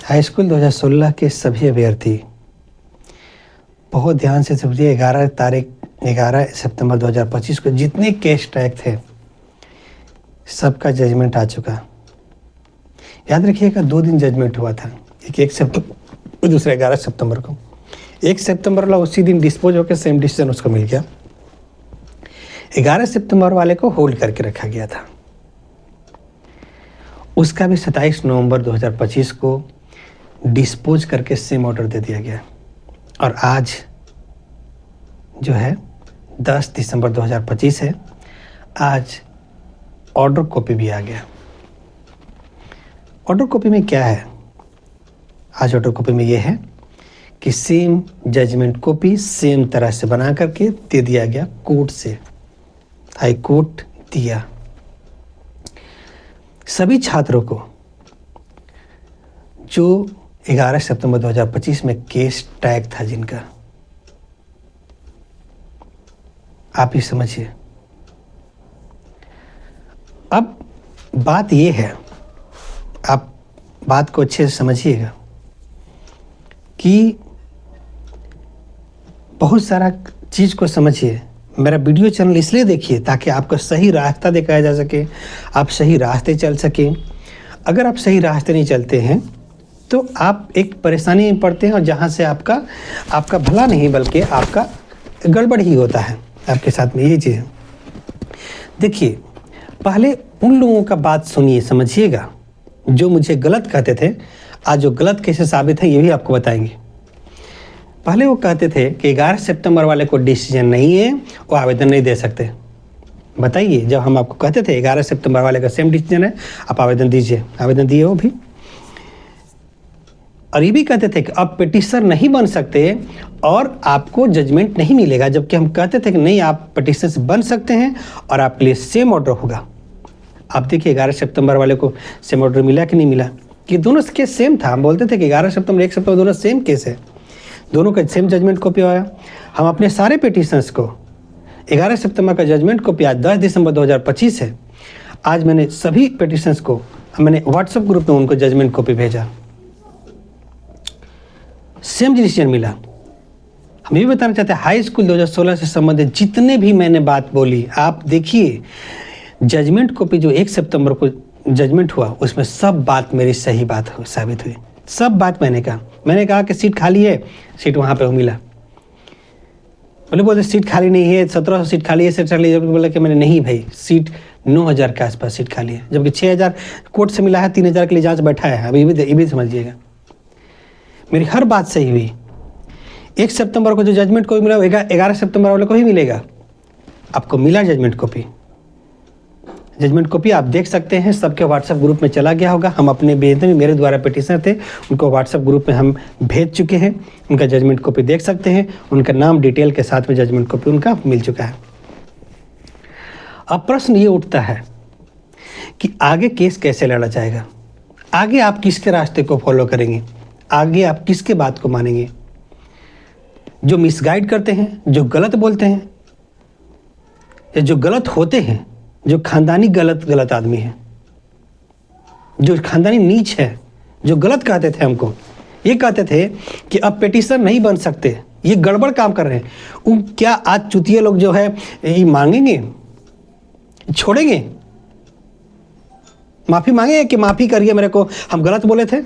High school 2016 के सभी अभ्यर्थी बहुत ध्यान से समझिए। 11 सितंबर 2025 को जितने केस टैग थे सबका जजमेंट आ चुका। याद रखिएगा 2 दिन जजमेंट हुआ था, एक सितंबर, दूसरा 11 सितंबर को। 1 सितंबर वाला उसी दिन डिस्पोज होकर सेम डिसीजन उसको मिल गया। 11 सितंबर वाले को होल्ड करके रखा गया था, उसका भी 27 नवंबर 2025 को डिस्पोज करके सेम ऑर्डर दे दिया गया। और आज जो है 10 दिसंबर 2025 है, आज ऑर्डर कॉपी भी आ गया। ऑर्डर कॉपी में क्या है? आज ऑर्डर कॉपी में ये है कि सेम जजमेंट कॉपी सेम तरह से बना करके दे दिया गया कोर्ट से, हाई कोर्ट दिया। सभी छात्रों को जो 11 सितंबर 2025 में केस टैग था जिनका, आप ही समझिए। अब बात ये है, आप बात को अच्छे से समझिएगा कि बहुत सारा चीज़ को समझिए। मेरा वीडियो चैनल इसलिए देखिए ताकि आपको सही रास्ता दिखाया जा सके, आप सही रास्ते चल सकें। अगर आप सही रास्ते नहीं चलते हैं तो आप एक परेशानी में पड़ते हैं, और जहाँ से आपका भला नहीं बल्कि आपका गड़बड़ ही होता है आपके साथ में। ये चीज़ देखिए, पहले उन लोगों का बात सुनिए, समझिएगा, जो मुझे गलत कहते थे। आज जो गलत कैसे साबित है ये भी आपको बताएंगे। पहले वो कहते थे कि 11 सितंबर वाले को डिसीजन नहीं है, वो आवेदन नहीं दे सकते। बताइए, जब हम आपको कहते थे 11 सितंबर वाले का सेम डिसीजन है, आप आवेदन दीजिए, आवेदन दिए वो भी। और ये भी कहते थे कि अब पिटिशनर नहीं बन सकते और आपको जजमेंट नहीं मिलेगा, जबकि हम कहते थे कि नहीं, आप पिटिशनर बन सकते हैं और आपके लिए सेम ऑर्डर होगा। आप देखिए 11 सितंबर वाले को सेम ऑर्डर मिला कि नहीं मिला, कि दोनों केस सेम था। हम बोलते थे कि 11 सितंबर 1 सितंबर दोनों सेम केस है, दोनों का सेम जजमेंट कॉपी आया। हम अपने सारे पिटिशनर्स को 11 सितंबर का जजमेंट कॉपी आज 10 दिसंबर 2025 है, आज मैंने सभी पिटिशनर्स को मैंने व्हाट्सएप ग्रुप में उनको जजमेंट कॉपी भेजा, सेम डिसीजन मिला। हम ये बताना चाहते हैं, हाई स्कूल 2016 से संबंधित जितने भी मैंने बात बोली, आप देखिए जजमेंट कॉपी जो 1 सितंबर को जजमेंट हुआ, उसमें सब बात मेरी सही बात साबित हुई। सब बात मैंने कहा कि सीट खाली है, सीट वहाँ पे मिला। बोलते सीट खाली नहीं है, 1700 सीट खाली है, सीट खाली है। बोला कि मैंने नहीं भाई, सीट 9000 के आसपास सीट खाली है, जबकि 6000 कोर्ट से मिला है, 3000 के लिए जांच बैठा है। अभी ये भी समझिएगा, मेरी हर बात सही हुई। 1 सितंबर को जो जजमेंट कॉपी मिला, 11 सितंबर वाले को ही मिलेगा। आपको मिला जजमेंट कॉपी। जजमेंट कॉपी आप देख सकते हैं, सबके व्हाट्सएप ग्रुप में चला गया होगा। हम अपने जितने भी मेरे द्वारा पिटिशनर थे उनको व्हाट्सएप ग्रुप में हम भेज चुके हैं, उनका जजमेंट कॉपी देख सकते हैं, उनका नाम डिटेल के साथ में जजमेंट कॉपी उनका मिल चुका है। अब प्रश्न ये उठता है कि आगे केस कैसे लड़ा जाएगा, आगे आप किसके रास्ते को फॉलो करेंगे, आगे आप किसके बात को मानेंगे? जो मिसगाइड करते हैं, जो गलत बोलते हैं, या जो गलत होते हैं, जो खानदानी गलत आदमी है, जो खानदानी नीच है, जो गलत कहते थे हमको, ये कहते थे कि अब पिटिशनर नहीं बन सकते, ये गड़बड़ काम कर रहे हैं, वो क्या आज चुतिये लोग जो है ये मांगेंगे, छोड़ेंगे, माफी मांगे कि माफी करिए मेरे को, हम गलत बोले थे?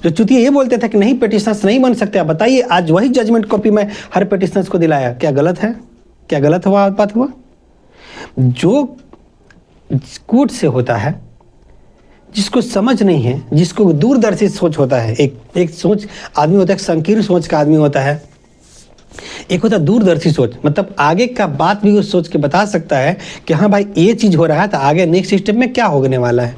जो चुतिये ये बोलते थे कि नहीं पिटिशनर्स नहीं बन सकते, आप बताइए आज वही जजमेंट कॉपी मैं हर पिटिशनर्स को दिलाया, क्या गलत है? क्या गलत हुआ बात हुआ? जो कोर्ट से होता है, जिसको समझ नहीं है, जिसको दूरदर्शी सोच होता है, एक सोच आदमी होता है, एक संकीर्ण सोच का आदमी होता है, एक होता है दूरदर्शी सोच, मतलब आगे का बात भी उस सोच के बता सकता है कि हाँ भाई ये चीज़ हो रहा है तो आगे नेक्स्ट स्टेप में क्या होने वाला है।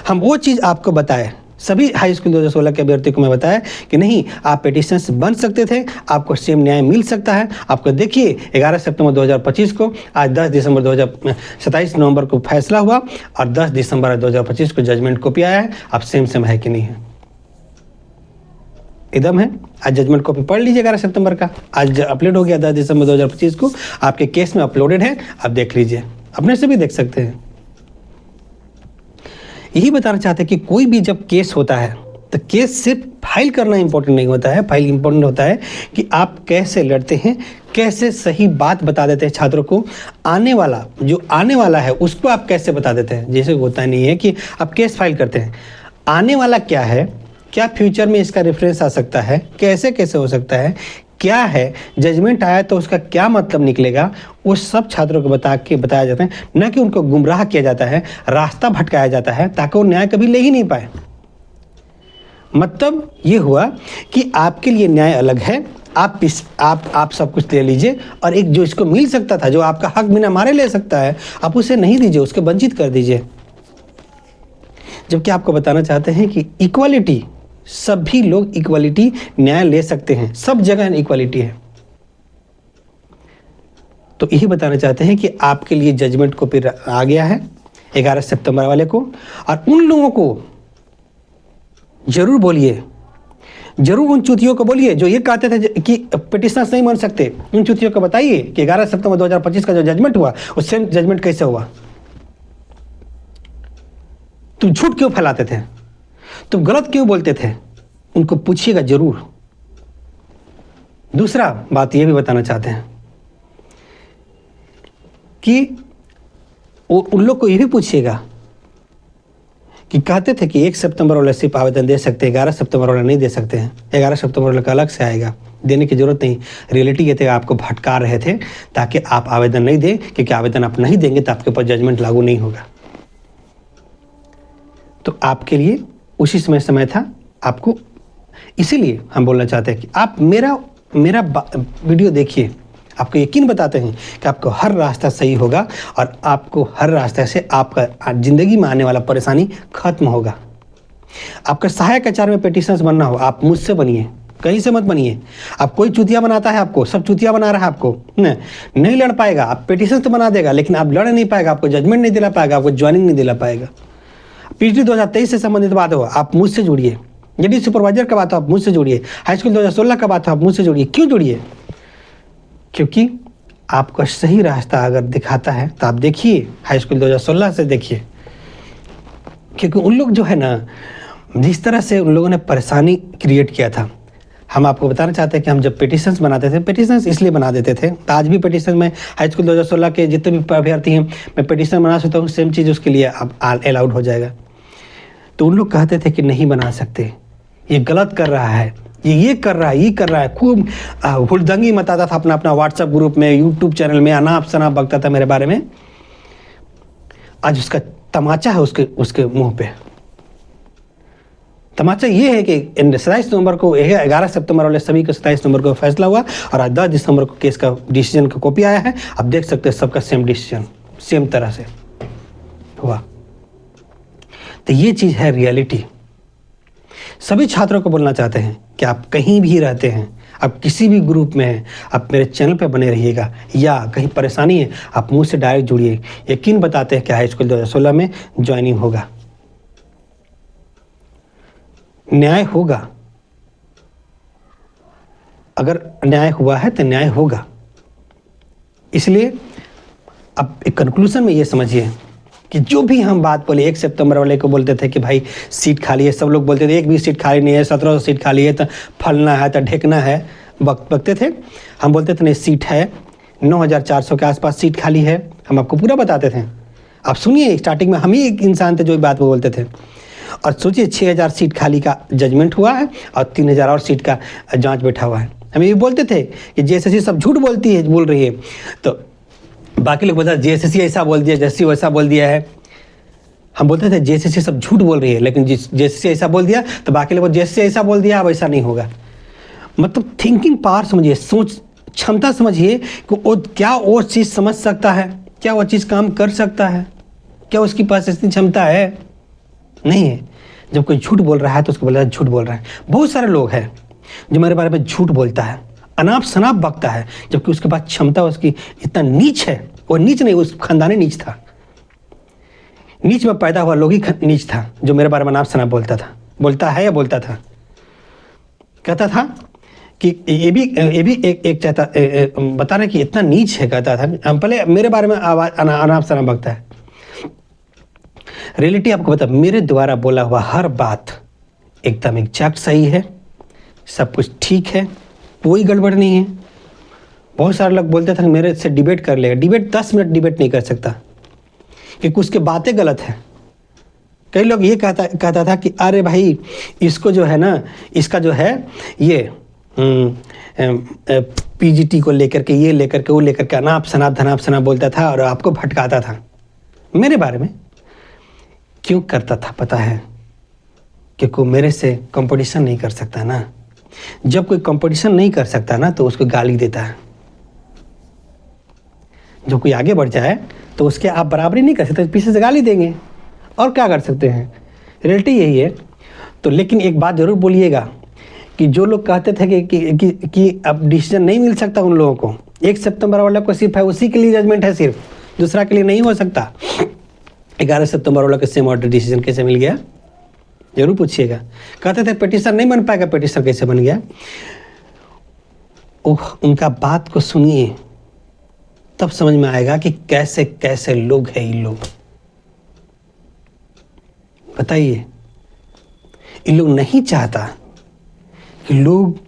हम वो चीज़ आपको बताएं, सभी हाई स्कूल 2016 के अभ्यर्थी को मैं बताया कि नहीं, आप पिटिशनर्स बन सकते थे, आपको सेम न्याय मिल सकता है। आपको देखिए 11 सितंबर 2025 को, आज 10 दिसंबर 27 नवंबर को फैसला हुआ और 10 दिसंबर 2025 को जजमेंट कॉपी आया है। आप सेम है कि नहीं है? एकदम है। आज जजमेंट कॉपी पढ़ लीजिए 11 सितंबर का, आज अपलोड हो गया 10 दिसंबर 2025 को, आपके केस में अपलोडेड है, आप देख लीजिए, अपने से भी देख सकते हैं। यही बताना चाहते हैं कि कोई भी जब केस होता है तो केस सिर्फ फाइल करना इंपॉर्टेंट नहीं होता है, फाइल इंपॉर्टेंट होता है कि आप कैसे लड़ते हैं, कैसे सही बात बता देते हैं छात्रों को, आने वाला है उसको आप कैसे बता देते हैं। जैसे होता नहीं है कि आप केस फाइल करते हैं, आने वाला क्या है, क्या फ्यूचर में इसका रेफरेंस आ सकता है, कैसे कैसे हो सकता है, क्या है, जजमेंट आया तो उसका क्या मतलब निकलेगा, वो सब छात्रों को बताया जाता है, न कि उनको गुमराह किया जाता है, रास्ता भटकाया जाता है ताकि वो न्याय कभी ले ही नहीं पाए। मतलब ये हुआ कि आपके लिए न्याय अलग है, आप सब कुछ ले लीजिए, और एक जो इसको मिल सकता था, जो आपका हक बिना मारे ले सकता है, आप उसे नहीं दीजिए, उसको वंचित कर दीजिए। जबकि आपको बताना चाहते हैं कि इक्वालिटी, सभी लोग इक्वालिटी न्याय ले सकते हैं, सब जगह इक्वालिटी है। तो यही बताना चाहते हैं कि आपके लिए जजमेंट को फिर आ गया है 11 सितंबर वाले को, और उन लोगों को जरूर बोलिए, जरूर उन चूतियों को बोलिए जो ये कहते थे कि पिटिशनर्स नहीं मान सकते, उन चूतियों को बताइए कि 11 सितंबर 2025 का जो जजमेंट हुआ वो सेम जजमेंट कैसे हुआ। तुम झूठ क्यों फैलाते थे, तुम गलत क्यों बोलते थे, उनको पूछिएगा जरूर। दूसरा बात यह भी बताना चाहते हैं कि उन लोग को यह भी पूछिएगा कि कहते थे कि 1 सितंबर वाले सिर्फ आवेदन दे सकते हैं, 11 सितंबर वाला नहीं दे सकते हैं, 11 सितंबर वाले का अलग से आएगा, देने की जरूरत नहीं। रियलिटी ये थे, आपको भटका रहे थे ताकि आप आवेदन नहीं दें, क्योंकि आवेदन आप नहीं देंगे तो आपके ऊपर जजमेंट लागू नहीं होगा। तो आपके लिए उसी समय था आपको, इसीलिए हम बोलना चाहते हैं कि आप मेरा वीडियो देखिए, आपको यकीन बताते हैं कि आपको हर रास्ता सही होगा और आपको हर रास्ते से आपका ज़िंदगी में आने वाला परेशानी खत्म होगा। आपका सहायक आचार्य में पिटिशनर्स बनना हो, आप मुझसे बनिए, कहीं से मत बनिए। आप कोई चूतिया बनाता है, आपको सब चूतिया बना रहा है, आपको नहीं लड़ पाएगा। आप पिटिशन तो बना देगा लेकिन आप लड़ नहीं पाएगा, आपको जजमेंट नहीं दिला पाएगा, आपको ज्वाइनिंग नहीं दिला पाएगा। PhD 2023 से संबंधित बात हो, आप मुझसे जुड़िए। यदि सुपरवाइजर का बात हो, आप मुझसे जुड़िए। हाई स्कूल 2016 का बात हो, आप मुझसे जुड़िए। क्यों जुड़िए? क्योंकि आपका सही रास्ता अगर दिखाता है तो आप देखिए, हाई स्कूल 2016 से देखिए। क्योंकि उन लोग जो है ना, जिस तरह से उन लोगों ने परेशानी क्रिएट किया था, हम आपको बताना चाहते हैं कि हम जब पिटिशंस बनाते थे, पिटिशंस इसलिए बना देते थे, तो आज भी पिटिशन में हाई स्कूल 2016 के जितने भी अभ्यर्थी हैं, मैं पिटिशन बना सकता हूँ, सेम चीज़ उसके लिए अब अलाउड हो जाएगा। तो उन लोग कहते थे कि नहीं बना सकते, ये गलत कर रहा है, ये कर रहा है, ये कर रहा है, खूब हुड़दंगी मचाता था अपना व्हाट्सएप ग्रुप में, यूट्यूब चैनल में अनाप शनाप बकता था मेरे बारे में। आज उसका तमाचा है उसके मुंह पे। तमाचा ये है कि 27 नवंबर को 11 सितंबर वाले सभी का 27 नवंबर को फैसला हुआ और आज 10 दिसंबर को केस का डिसीजन का कॉपी आया है। आप देख सकते हैं सबका सेम डिसीजन, सेम तरह से हुआ। तो ये चीज़ है रियलिटी। सभी छात्रों को बोलना चाहते हैं कि आप कहीं भी रहते हैं, आप किसी भी ग्रुप में हैं, आप मेरे चैनल पे बने रहिएगा, या कहीं परेशानी है आप मुझसे डायरेक्ट जुड़िए। यकीन बताते हैं कि हाई स्कूल 2016 में ज्वाइनिंग होगा, न्याय होगा। अगर न्याय हुआ है तो न्याय होगा। इसलिए अब एक कंक्लूजन में ये समझिए कि जो भी हम बात बोले, 1 सितंबर वाले को बोलते थे कि भाई सीट खाली है, सब लोग बोलते थे एक भी सीट खाली नहीं है, 1700 सीट खाली है, तो फलना है, तो ढेकना है, बकते थे। हम बोलते थे नहीं, सीट है, 9400 के आसपास सीट खाली है, हम आपको पूरा बताते थे। आप सुनिए, स्टार्टिंग में हम ही एक इंसान थे जो बात बोलते थे। और सोचिए 6000 सीट खाली का जजमेंट हुआ है और 3000 और सीट का जांच बैठा हुआ है। हम ये बोलते थे कि JSSC सब झूठ बोल रही है, तो बाकी लोग बोलते JSSC ऐसा बोल दिया, JSSC वैसा बोल दिया है। हम बोलते थे JSSC सब झूठ बोल रही है, लेकिन JSSC ऐसा बोल दिया तो बाकी लोग JSSC ऐसा बोल दिया, अब ऐसा नहीं होगा। मतलब थिंकिंग पावर समझिए, सोच क्षमता समझिए कि वो क्या वो चीज़ समझ सकता है, क्या वो चीज़ काम कर सकता है, क्या उसके पास इतनी क्षमता है? नहीं है। जब कोई झूठ बोल रहा है तो उसको बोला झूठ बोल रहा है। बहुत सारे लोग हैं जो मेरे बारे में झूठ बोलता है, अनाप शनाप बकता है, जबकि उसके पास क्षमता उसकी इतना नीच है। वो नीच नहीं, उस खानदानी नीच था, नीच में पैदा हुआ लोग ही नीच था, जो मेरे बारे में अनाप शनाप बोलता था, बोलता है या बोलता था। कहता था कि ये भी एक चाहता बता रहे कि इतना नीच है, कहता था। हम पहले मेरे बारे में अनाप शनाप बकता है। रियलिटी आपको बता, मेरे द्वारा बोला हुआ हर बात एकदम एग्जैक्ट सही है, सब कुछ ठीक है, कोई गड़बड़ नहीं है। बहुत सारे लोग बोलते थे मेरे से डिबेट कर लेगा, डिबेट 10 मिनट डिबेट नहीं कर सकता क्योंकि उसके बातें गलत हैं। कई लोग ये कहता था कि अरे भाई इसको जो है ना, इसका जो है ये पीजीटी को लेकर के, ये लेकर के, वो लेकर के अनाप शनाप बोलता था और आपको भटकाता था। मेरे बारे में क्यों करता था पता है? क्योंकि मेरे से कंपटीशन नहीं कर सकता ना। जब कोई कंपटीशन नहीं कर सकता ना तो उसको गाली देता है। जो कोई आगे बढ़ जाए तो उसके आप बराबरी नहीं कर सकते, पीछे से गाली देंगे और क्या कर सकते हैं। रियलिटी यही है। तो लेकिन एक बात जरूर बोलिएगा कि जो लोग कहते थे कि अब डिसीजन नहीं मिल सकता उन लोगों को, 1 सितंबर वाला को सिर्फ है, उसी के लिए जजमेंट है, सिर्फ दूसरा के लिए नहीं हो सकता। 11 सितंबर वाला को सेम ऑर्डर डिसीजन कैसे मिल गया, जरूर पूछिएगा। कहते थे पिटीशन नहीं बन पाएगा, पिटीशन कैसे बन गया? ओह, उनका बात को सुनिए तब समझ में आएगा कि कैसे कैसे लोग हैं ये लोग। बताइए, ये लोग नहीं चाहता कि लोग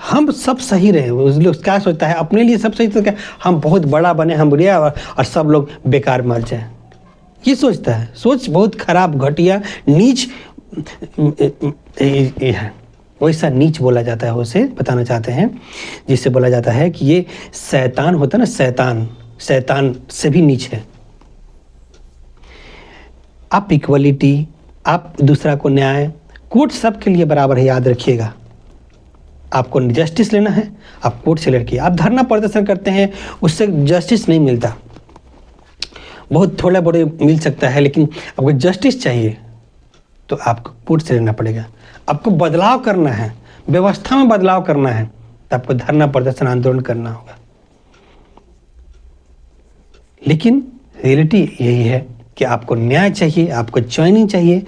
हम सब सही रहे। उस लोग क्या सोचता है अपने लिए सब सही, तो क्या हम बहुत बड़ा बने, हम बढ़िया और सब लोग बेकार मर जाए, ये सोचता है। सोच बहुत खराब, घटिया, नीच है। वैसा नीच बोला जाता है, उसे बताना चाहते हैं, जिससे बोला जाता है कि ये शैतान होता है ना, शैतान से भी नीच है। आप इक्वलिटी, आप दूसरा को न्याय, कोर्ट सबके लिए बराबर है, याद रखिएगा। आपको जस्टिस लेना है, आप कोर्ट से लड़किए। आप धरना प्रदर्शन करते हैं, उससे जस्टिस नहीं मिलता, बहुत थोड़ा बड़े मिल सकता है, लेकिन आपको जस्टिस चाहिए तो आपको कोर्ट से लेना पड़ेगा। आपको बदलाव करना है, व्यवस्था में बदलाव करना है, तो आपको धरना प्रदर्शन आंदोलन करना होगा। लेकिन रियलिटी यही है कि आपको न्याय चाहिए, आपको ज्वाइनिंग चाहिए।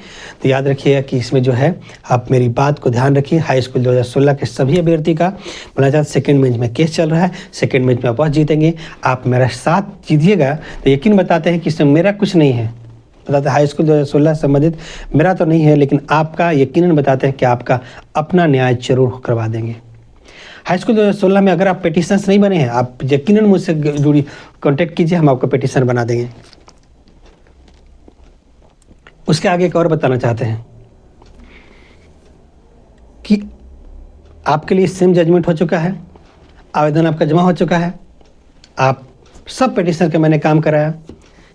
तो याद रखिएगा कि इसमें जो है, आप मेरी बात को ध्यान रखिए। हाई स्कूल 2016 के सभी अभ्यर्थी का बोला जाता है सेकेंड बेंच में केस चल रहा है, सेकेंड बेंच में आप जीतेंगे। आप मेरा साथ जीतिएगा तो यकीन बताते हैं कि इसमें मेरा कुछ नहीं है। बताते हाई स्कूल 2016 संबंधित मेरा तो नहीं है, लेकिन आपका यकीनन बताते हैं कि आपका अपना न्याय जरूर करवा देंगे। हाई स्कूल 2016 में अगर आप पेटिशनर्स नहीं बने हैं, आप यकीनन मुझसे जुड़ी कॉन्टेक्ट कीजिए, हम आपको पेटिशन बना देंगे। उसके आगे एक और बताना चाहते हैं कि आपके लिए सेम जजमेंट हो चुका है, आवेदन आपका जमा हो चुका है, आप सब पेटिशन के मैंने काम कराया,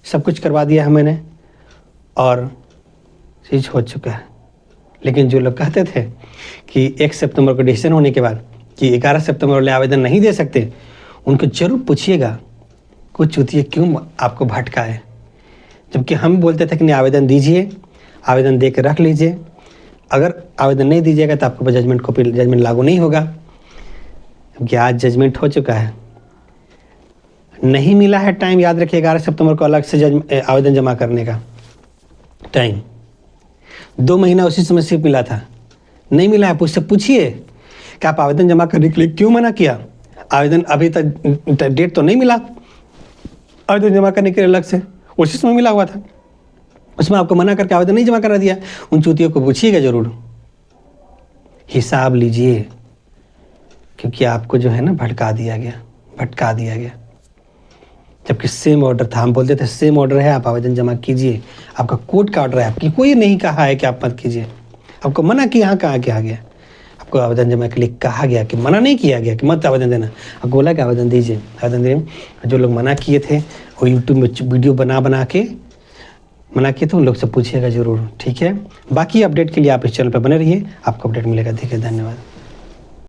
सब कुछ करवा दिया है मैंने और चीज़ हो चुका है। लेकिन जो लोग कहते थे कि 1 सितंबर को डिसीजन होने के बाद कि 11 सितंबर वाले आवेदन नहीं दे सकते, उनको जरूर पूछिएगा कुछ चूतिए क्यों आपको भटकाए। जबकि हम बोलते थे कि नहीं, आवेदन दीजिए, आवेदन दे के रख लीजिए, अगर आवेदन नहीं दीजिएगा तो आपको जजमेंट लागू नहीं होगा। क्योंकि आज जजमेंट हो चुका है, नहीं मिला है टाइम। याद रखिए 11 सितंबर को अलग से आवेदन जमा करने का टाइम, 2 महीना उसी समय सिर्फ मिला था, नहीं मिला है। उससे पूछिए कि आप आवेदन जमा करने के लिए क्यों मना किया, आवेदन अभी तक डेट तो नहीं मिला आवेदन जमा करने के लिए अलग से, उसी समय मिला हुआ था, उसमें आपको मना करके आवेदन नहीं जमा करा दिया। उन चूतियों को पूछिएगा जरूर, हिसाब लीजिए, क्योंकि आपको जो है ना भटका दिया गया। जबकि सेम ऑर्डर था, हम बोलते थे सेम ऑर्डर है, आप आवेदन जमा कीजिए, आपका कोर्ट का ऑर्डर है, आपकी कोई नहीं कहा है कि आप मत कीजिए। आपको मना किया, यहाँ कहाँ क्या आ गया? आपको आवेदन जमा के लिए कहा गया कि मना नहीं किया गया कि मत आवेदन देना, आपको बोला कि आवेदन दीजिए, आवेदन दीजिए। जो लोग मना किए थे वो यूट्यूब में वीडियो बना के मना किए थे, उन लोग से पूछिएगा जरूर, ठीक है। बाकी अपडेट के लिए आप इस चैनल पर बने रहिए, आपको अपडेट मिलेगा। ठीक है, धन्यवाद।